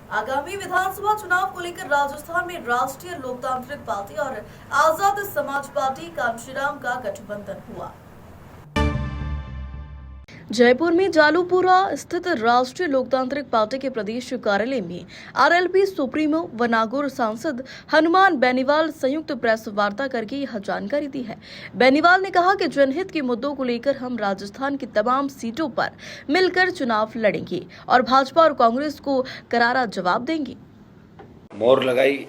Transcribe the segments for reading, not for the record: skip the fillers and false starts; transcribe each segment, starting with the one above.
आगामी विधानसभा चुनाव को लेकर राजस्थान में राष्ट्रीय लोकतांत्रिक पार्टी और आजाद समाज पार्टी कांशीराम का गठबंधन हुआ। जयपुर में जालूपुरा स्थित राष्ट्रीय लोकतांत्रिक पार्टी के प्रदेश कार्यालय में आरएलपी सुप्रीमो व नागौर सांसद हनुमान बेनीवाल संयुक्त प्रेस वार्ता करके यह जानकारी दी है। बेनीवाल ने कहा कि जनहित के मुद्दों को लेकर हम राजस्थान की तमाम सीटों पर मिलकर चुनाव लड़ेंगे और भाजपा और कांग्रेस को करारा जवाब देंगे। मोहर लगाई,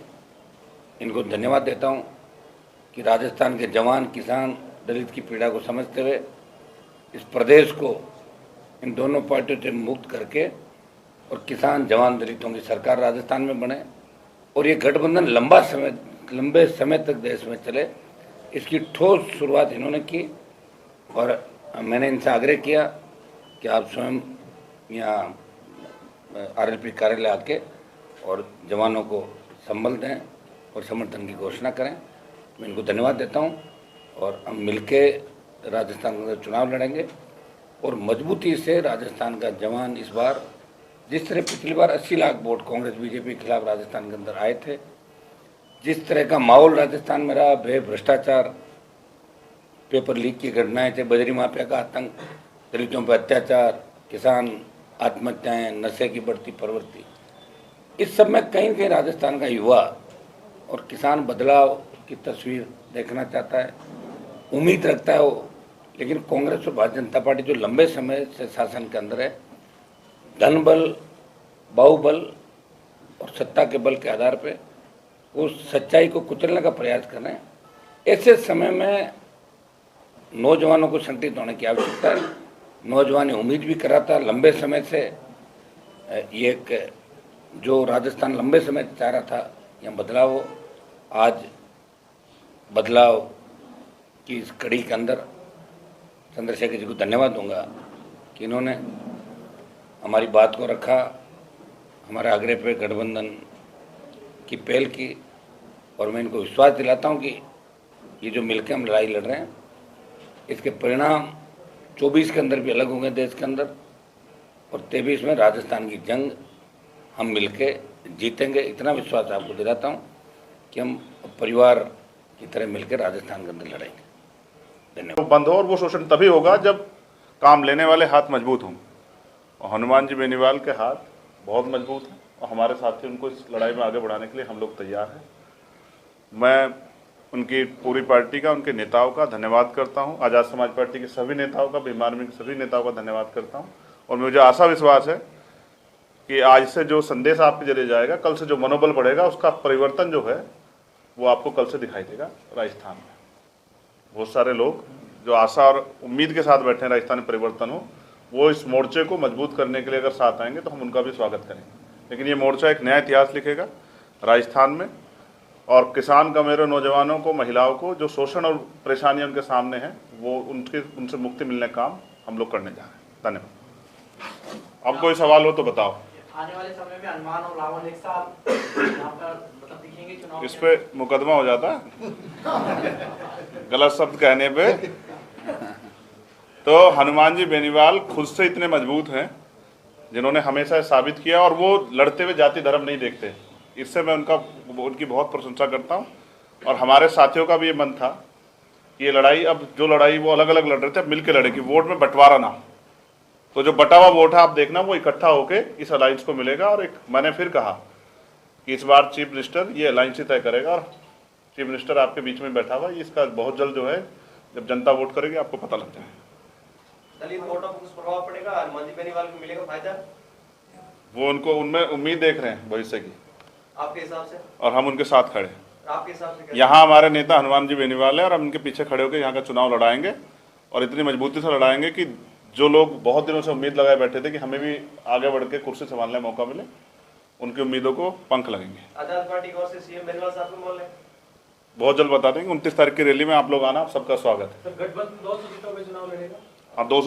इनको धन्यवाद देता हूँ कि राजस्थान के जवान, किसान, दलित की पीड़ा को समझते हुए इस प्रदेश को इन दोनों पार्टियों से मुक्त करके और किसान, जवान, दलितों की सरकार राजस्थान में बने और ये गठबंधन लंबे समय तक देश में चले, इसकी ठोस शुरुआत इन्होंने की। और मैंने इनसे आग्रह किया कि आप स्वयं यहाँ आरएलपी कार्यालय आके और जवानों को संबल दें और समर्थन की घोषणा करें। मैं इनको धन्यवाद देता हूँ और हम मिलके राजस्थान के अंदर चुनाव लड़ेंगे और मजबूती से राजस्थान का जवान इस बार, जिस तरह पिछली बार 80 लाख वोट कांग्रेस बीजेपी के खिलाफ राजस्थान के अंदर आए थे, जिस तरह का माहौल राजस्थान में रहा, भ्रष्टाचार, पेपर लीक की घटनाएं थे, बजरी माफिया का आतंक, दलितों पर अत्याचार, किसान आत्महत्याएं, नशे की बढ़ती प्रवृत्ति, इस सब में कहीं न कहीं राजस्थान का युवा और किसान बदलाव की तस्वीर देखना चाहता है, उम्मीद रखता है वो। लेकिन कांग्रेस और भारतीय जनता पार्टी जो लंबे समय से शासन के अंदर है, धन बल, बाहुबल और सत्ता के बल के आधार पे वो सच्चाई को कुचलने का प्रयास कर रहे हैं। ऐसे समय में नौजवानों को संगठित होने की आवश्यकता है। नौजवान उम्मीद भी कर रहा था लंबे समय से, ये एक जो राजस्थान लंबे समय से चाह रहा था यहाँ बदलाव हो। आज बदलाव की इस कड़ी के अंदर चंद्रशेखर जी को धन्यवाद दूंगा कि इन्होंने हमारी बात को रखा, हमारे आग्रह पे गठबंधन की पहल की और मैं इनको विश्वास दिलाता हूं कि ये जो मिलकर हम लड़ाई लड़ रहे हैं, इसके परिणाम 24 के अंदर भी अलग होंगे देश के अंदर, और 23 में राजस्थान की जंग हम मिलके जीतेंगे। इतना विश्वास आपको दिलाता हूं कि हम परिवार की तरह मिलकर राजस्थान के अंदर लड़ेंगे। धन्यवाद। बंद हो और वो शोषण तभी होगा जब काम लेने वाले हाथ मजबूत हों, और हनुमान जी बेनीवाल के हाथ बहुत मजबूत हैं और हमारे साथी उनको इस लड़ाई में आगे बढ़ाने के लिए हम लोग तैयार हैं। मैं उनकी पूरी पार्टी का, उनके नेताओं का धन्यवाद करता हूं, आज़ाद समाज पार्टी के सभी नेताओं का, भीम आर्मी के सभी नेताओं का धन्यवाद करता हूं। और मुझे आशा विश्वास है कि आज से जो संदेश आपके जरिए जाएगा, कल से जो मनोबल बढ़ेगा, उसका परिवर्तन जो है वो आपको कल से दिखाई देगा। राजस्थान में बहुत सारे लोग जो आशा और उम्मीद के साथ बैठे हैं राजस्थान में परिवर्तन हो, वो इस मोर्चे को मजबूत करने के लिए अगर साथ आएंगे तो हम उनका भी स्वागत करेंगे। लेकिन ये मोर्चा एक नया इतिहास लिखेगा राजस्थान में, और किसान का मेरे नौजवानों को, महिलाओं को जो शोषण और परेशानियां उनके सामने हैं, वो उनसे मुक्ति मिलने का काम हम लोग करने जा रहे हैं। धन्यवाद। अब कोई सवाल हो तो बताओ। आने वाले समय में हनुमान और रावण एक साथ यहाँ पर मतलब दिखेंगे चुनाव, इस पे मुकदमा हो जाता है गलत शब्द कहने पे। तो हनुमान जी बेनीवाल खुद से इतने मजबूत हैं, जिन्होंने हमेशा साबित किया, और वो लड़ते हुए जाति धर्म नहीं देखते। इससे मैं उनकी बहुत प्रशंसा करता हूँ। और हमारे साथियों का भी ये मन था कि ये लड़ाई, अब जो लड़ाई वो अलग अलग लड़ रहे थे, अब मिलकर लड़ेगी, वोट में बंटवारा ना हो। तो जो बटा हुआ वोट है आप देखना, वो इकट्ठा होके इस अलायंस को मिलेगा। और एक मैंने फिर कहा कि इस बार चीफ मिनिस्टर ये अलायंस ही तय करेगा, और चीफ मिनिस्टर आपके बीच में बैठा हुआ, इसका बहुत जल्द जो है, जब जनता वोट करेगी आपको पता लग जाएगा। दलित वोटों को कुछ प्रभाव पड़ेगा, हनुमान जी बेनीवाल को मिलेगा फायदा? वो उनको उनमें उम्मीद देख रहे हैं भविष्य की, आपके हिसाब से? और हम उनके साथ खड़े हैं। आपके हिसाब से यहाँ हमारे नेता हनुमान जी बेनीवाल है, और हम उनके पीछे खड़े होकर यहाँ का चुनाव लड़ाएंगे, और इतनी मजबूती से लड़ाएंगे कि जो लोग बहुत दिनों से उम्मीद लगाए बैठे थे कि हमें भी आगे बढ़ के कुर्सी संभालने का मौका मिले, उनकी उम्मीदों को पंख लगेंगे। आजाद पार्टी की ओर से सीएम बेनीवाल साहब को बोल रहे हैं, बहुत जल्द बता देंगे। 29 तारीख की रैली में आप लोग आना, सबका स्वागत है। गठबंधन 200 सीटों में चुनाव लड़ेगा। हाँ, 200